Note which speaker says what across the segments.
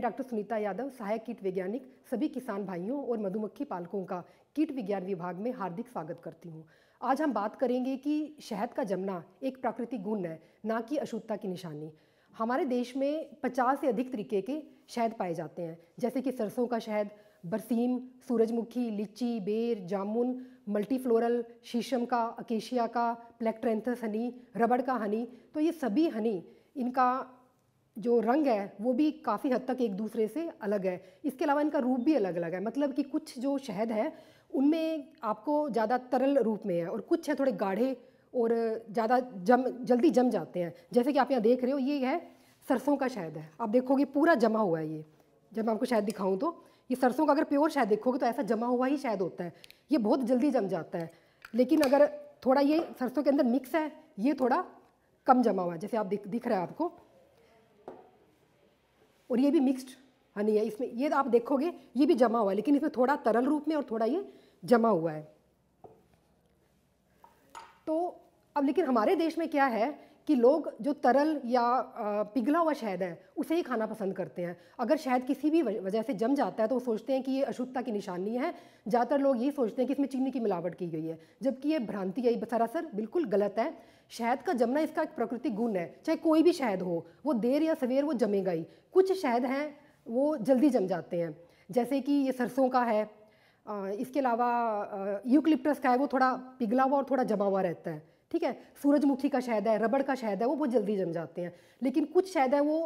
Speaker 1: मैं डॉक्टर सुनीता यादव, सहायक कीट वैज्ञानिक, सभी किसान भाइयों और मधुमक्खी पालकों का कीट विज्ञान विभाग में हार्दिक स्वागत करती हूँ। आज हम बात करेंगे कि शहद का जमना एक प्राकृतिक गुण है, ना कि अशुद्धता की निशानी। हमारे देश में 50 से अधिक तरीके के शहद पाए जाते हैं, जैसे कि सरसों का शहद, बरसीम, सूरजमुखी, लीची, बेर, जामुन, मल्टीफ्लोरल, शीशम का, अकेशिया का, प्लेक्ट्रेंथस हनी, रबड़ का हनी। तो ये सभी हनी, इनका जो रंग है वो भी काफ़ी हद तक एक दूसरे से अलग है। इसके अलावा इनका रूप भी अलग अलग है, मतलब कि कुछ जो शहद है उनमें आपको ज़्यादा तरल रूप में है और कुछ है थोड़े गाढ़े और ज़्यादा जल्दी जम जाते हैं। जैसे कि आप यहाँ देख रहे हो, ये है सरसों का शहद है। आप देखोगे पूरा जमा हुआ है। ये जब मैं आपको शहद दिखाऊँ तो ये सरसों का अगर प्योर शहद देखोगे तो ऐसा जमा हुआ ही शहद होता है, ये बहुत जल्दी जम जाता है। लेकिन अगर थोड़ा ये सरसों के अंदर मिक्स है, ये थोड़ा कम जमा हुआ है, जैसे आप दिख रहा है आपको। और ये भी मिक्स्ड हनी है, इसमें ये आप देखोगे ये भी जमा हुआ है, लेकिन इसमें थोड़ा तरल रूप में और थोड़ा ये जमा हुआ है। तो अब लेकिन हमारे देश में क्या है कि लोग जो तरल या पिघला हुआ शहद है उसे ही खाना पसंद करते हैं। अगर शहद किसी भी वजह से जम जाता है तो वो सोचते हैं कि ये अशुद्धता की निशानी है। ज़्यादातर लोग यही सोचते हैं कि इसमें चीनी की मिलावट की गई है, जबकि ये भ्रांति है, सरासर बिल्कुल गलत है। शहद का जमना इसका एक प्राकृतिक गुण है। चाहे कोई भी शहद हो, वो देर या सवेर वो जमेगा ही। कुछ शहद हैं वो जल्दी जम जाते हैं, जैसे कि ये सरसों का है। इसके अलावा यूकलिप्टस का है, वो थोड़ा पिघला हुआ और थोड़ा जमा हुआ रहता है। ठीक है, सूरजमुखी का शहद है, रबड़ का शहद है, वो बहुत जल्दी जम जाते हैं। लेकिन कुछ शहद है वो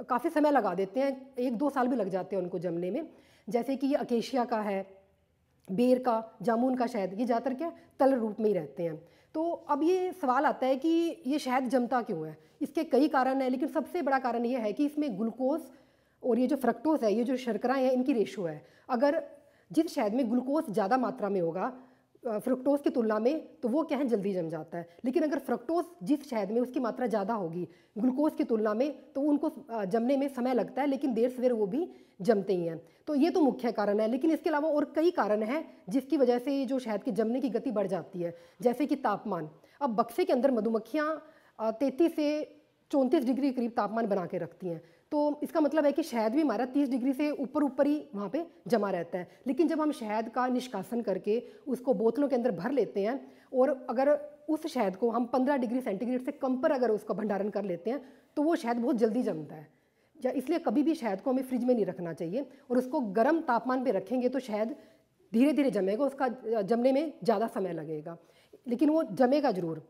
Speaker 1: काफ़ी समय लगा देते हैं, 1-2 साल भी लग जाते हैं उनको जमने में। जैसे कि ये अकेशिया का है, बेर का, जामुन का शहद, ये ज़्यादातर क्या तल रूप में ही रहते हैं। तो अब ये सवाल आता है कि ये शहद जमता क्यों है। इसके कई कारण हैं, लेकिन सबसे बड़ा कारण ये है कि इसमें ग्लूकोज और ये जो फ्रक्टोज है, ये जो शर्कराएँ हैं, इनकी रेशो है। अगर जिस शहद में ग्लूकोज ज़्यादा मात्रा में होगा फ्रुक्टोज की तुलना में, तो वो क्या है जल्दी जम जाता है। लेकिन अगर फ्रक्टोज जिस शहद में उसकी मात्रा ज़्यादा होगी ग्लूकोज की तुलना में, तो उनको जमने में समय लगता है, लेकिन देर सवेर वो भी जमते ही हैं। तो ये तो मुख्य कारण है, लेकिन इसके अलावा और कई कारण हैं जिसकी वजह से जो शहद के जमने की गति बढ़ जाती है, जैसे कि तापमान। अब बक्से के अंदर मधुमक्खियाँ 33 से 34 डिग्री करीब तापमान बना के रखती हैं, तो इसका मतलब है कि शहद भी हमारा 30 डिग्री से ऊपर ही वहाँ पे जमा रहता है। लेकिन जब हम शहद का निष्कासन करके उसको बोतलों के अंदर भर लेते हैं और अगर उस शहद को हम 15 डिग्री सेंटीग्रेड से कम पर अगर उसका भंडारण कर लेते हैं तो वो शहद बहुत जल्दी जमता है। इसलिए कभी भी शहद को हमें फ्रिज में नहीं रखना चाहिए, और उसको गर्म तापमान पर रखेंगे तो शहद धीरे धीरे जमेगा, उसका जमने में ज़्यादा समय लगेगा, लेकिन वो जमेगा ज़रूर।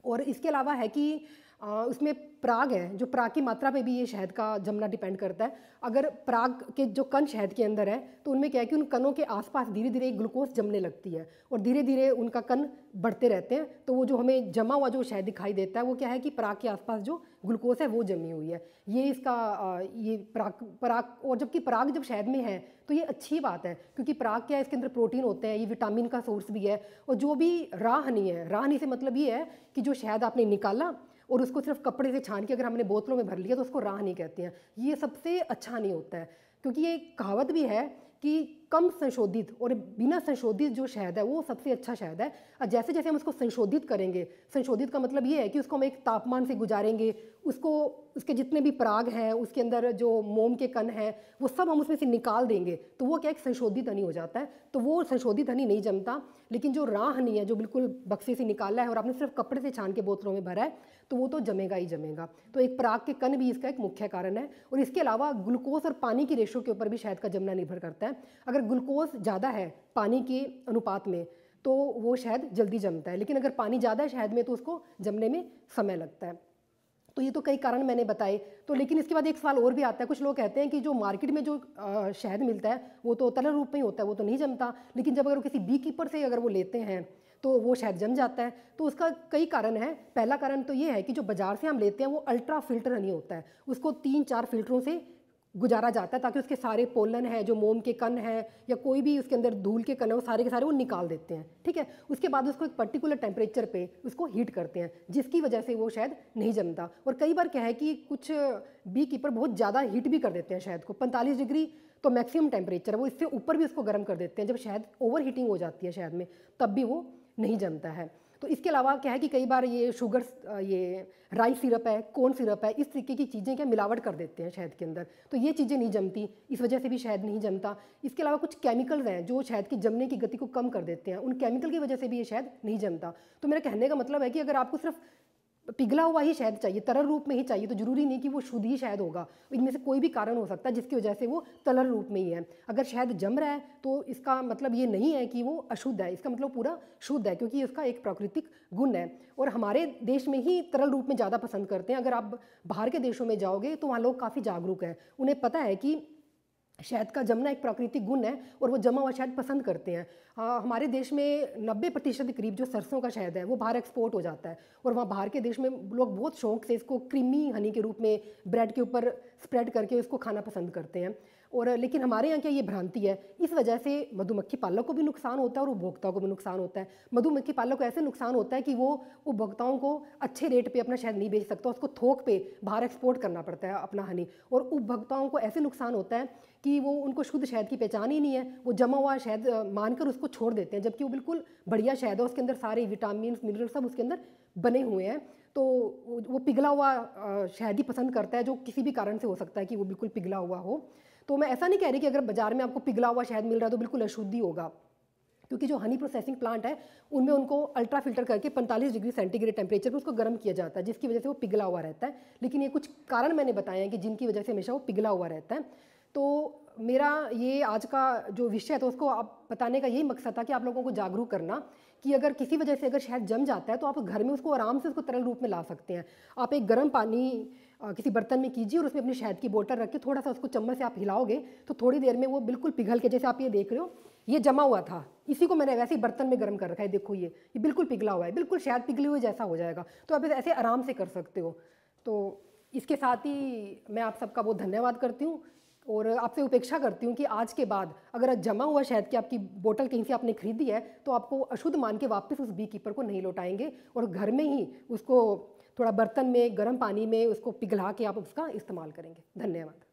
Speaker 1: और इसके अलावा है कि उसमें पराग है, जो पराग की मात्रा पे भी ये शहद का जमना डिपेंड करता है। अगर पराग के जो कण शहद के अंदर है तो उनमें क्या है कि उन कणों के आसपास धीरे धीरे ग्लूकोज जमने लगती है और धीरे धीरे उनका कण बढ़ते रहते हैं। तो वो जो हमें जमा हुआ जो शहद दिखाई देता है वो क्या है कि पराग के आसपास जो ग्लूकोज है वो जमी हुई है। ये इसका ये पराग और जबकि पराग जब शहद में है तो ये अच्छी बात है, क्योंकि पराग क्या है, इसके अंदर प्रोटीन होते हैं, ये विटामिन का सोर्स भी है। और जो भी राह हनी है, राह हनी से मतलब ये है कि जो शहद आपने निकाला और उसको सिर्फ कपड़े से छान के अगर हमने बोतलों में भर लिया तो उसको राह नहीं कहते हैं। ये सबसे अच्छा नहीं होता है, क्योंकि ये कहावत भी है कि कम संशोधित और बिना संशोधित जो शहद है वो सबसे अच्छा शहद है। और जैसे जैसे हम उसको संशोधित करेंगे, संशोधित का मतलब ये है कि उसको हम एक तापमान से गुजारेंगे, उसको उसके जितने भी पराग हैं, उसके अंदर जो मोम के कण हैं, वो सब हम उसमें से निकाल देंगे, तो वो क्या एक संशोधित हनी हो जाता है। तो वो संशोधित हनी नहीं जमता। लेकिन जो राह हनी है, जो बिल्कुल बक्से से निकाला है और आपने सिर्फ कपड़े से छान के बोतलों में भरा है, तो वो तो जमेगा ही जमेगा। तो एक पराग के कण भी इसका एक मुख्य कारण है। और इसके अलावा ग्लूकोज और पानी की रेशो के ऊपर भी शहद का जमना निर्भर करता है। अगर ग्लूकोज ज़्यादा है पानी के अनुपात में तो वो शहद जल्दी जमता है, लेकिन अगर पानी ज़्यादा है शहद में तो उसको जमने में समय लगता है। तो ये तो कई कारण मैंने बताए। तो लेकिन इसके बाद एक सवाल और भी आता है, कुछ लोग कहते हैं कि जो मार्केट में जो शहद मिलता है वो तो तरल रूप में ही होता है, वो तो नहीं जमता। लेकिन जब अगर किसी बी कीपर से अगर वो लेते हैं तो वो शहद जम जाता है। तो उसका कई कारण है। पहला कारण तो ये है कि जो बाज़ार से हम लेते हैं वो अल्ट्रा फिल्टर हनी होता है, उसको 3-4 फिल्टरों से गुजारा जाता है ताकि उसके सारे पोलन है, जो मोम के कण हैं या कोई भी उसके अंदर धूल के कण है, वो सारे के सारे वो निकाल देते हैं। ठीक है, उसके बाद उसको एक पर्टिकुलर टेम्परेचर पे उसको हीट करते हैं, जिसकी वजह से वो शायद नहीं जमता। और कई बार क्या है कि कुछ बी कीपर बहुत ज़्यादा हीट भी कर देते हैं शहद को, 45 डिग्री तो मैक्सिमम टेम्परेचर है, वो इससे ऊपर भी उसको गर्म कर देते हैं। जब शहद ओवर हीटिंग हो जाती है शहद में, तब भी वो नहीं जमता है। तो इसके अलावा क्या है कि कई बार ये शुगर, ये राई सिरप है, कॉर्न सिरप है, इस तरीके की चीज़ें क्या मिलावट कर देते हैं शहद के अंदर, तो ये चीज़ें नहीं जमती, इस वजह से भी शहद नहीं जमता। इसके अलावा कुछ केमिकल्स हैं जो शहद की जमने की गति को कम कर देते हैं, उन केमिकल की वजह से भी ये शहद नहीं जमता। तो मेरा कहने का मतलब है कि अगर आपको सिर्फ पिघला हुआ ही शहद चाहिए, तरल रूप में ही चाहिए, तो ज़रूरी नहीं कि वो शुद्ध ही शहद होगा, इनमें से कोई भी कारण हो सकता है जिसकी वजह से वो तरल रूप में ही है। अगर शहद जम रहा है तो इसका मतलब ये नहीं है कि वो अशुद्ध है, इसका मतलब पूरा शुद्ध है, क्योंकि इसका एक प्राकृतिक गुण है। और हमारे देश में ही तरल रूप में ज़्यादा पसंद करते हैं। अगर आप बाहर के देशों में जाओगे तो वहाँ लोग काफ़ी जागरूक हैं, उन्हें पता है कि शहद का जमना एक प्राकृतिक गुण है और वो जमा हुआ शहद पसंद करते हैं। हमारे देश में 90% के करीब जो सरसों का शहद है वो बाहर एक्सपोर्ट हो जाता है, और वहाँ बाहर के देश में लोग बहुत शौक से इसको क्रीमी हनी के रूप में ब्रेड के ऊपर स्प्रेड करके उसको खाना पसंद करते हैं। और लेकिन हमारे यहाँ क्या ये भ्रांति है, इस वजह से मधुमक्खी पालक को भी नुकसान होता है और उपभोक्ताओं को भी नुकसान होता है। मधुमक्खी पालक को ऐसे नुकसान होता है कि वो उपभोक्ताओं को अच्छे रेट पे अपना शहद नहीं बेच सकता, उसको थोक पे बाहर एक्सपोर्ट करना पड़ता है अपना हनी। और उपभोक्ताओं को ऐसे नुकसान होता है कि वो उनको शुद्ध शहद की पहचान ही नहीं है, वो जमा हुआ शहद मानकर उसको छोड़ देते हैं, जबकि वो बिल्कुल बढ़िया शहद है, उसके अंदर सारे विटामिन मिनरल सब उसके अंदर बने हुए हैं। तो वो पिघला हुआ शहद ही पसंद करता है, जो किसी भी कारण से हो सकता है कि वो बिल्कुल पिघला हुआ हो। तो मैं ऐसा नहीं कह रही कि अगर बाजार में आपको पिघला हुआ शहद मिल रहा है तो बिल्कुल अशुद्धि होगा, क्योंकि जो हनी प्रोसेसिंग प्लांट है उनमें उनको अल्ट्रा फिल्टर करके 45 डिग्री सेंटीग्रेड टेम्परेचर पर उसको गर्म किया जाता है, जिसकी वजह से वो पिघला हुआ रहता है। लेकिन ये कुछ कारण मैंने बताए हैं कि जिनकी वजह से हमेशा वो पिघला हुआ रहता है। तो मेरा ये आज का जो विषय है तो उसको आप बताने का यही मकसद था कि आप लोगों को जागरूक करना कि अगर किसी वजह से अगर शहद जम जाता है तो आप घर में उसको आराम से उसको तरल रूप में ला सकते हैं। आप एक गर्म पानी किसी बर्तन में कीजिए और उसमें अपनी शहद की बोतल रख के थोड़ा सा उसको चम्मच से आप हिलाओगे तो थोड़ी देर में वो बिल्कुल पिघल के, जैसे आप ये देख रहे हो ये जमा हुआ था, इसी को मैंने वैसे ही बर्तन में गर्म कर रखा है, देखो ये बिल्कुल पिघला हुआ है, बिल्कुल शहद पिघली हुई जैसा हो जाएगा। तो आप ऐसे आराम से कर सकते हो। तो इसके साथ ही मैं आप सबका बहुत धन्यवाद करती हूँ और आपसे उपेक्षा करती हूँ कि आज के बाद अगर जमा हुआ शहद की आपकी बोतल कहीं से आपने खरीदी है तो आपको अशुद्ध मान के वापस उस बी कीपर को नहीं लौटाएंगे, और घर में ही उसको थोड़ा बर्तन में गर्म पानी में उसको पिघला के आप उसका इस्तेमाल करेंगे। धन्यवाद।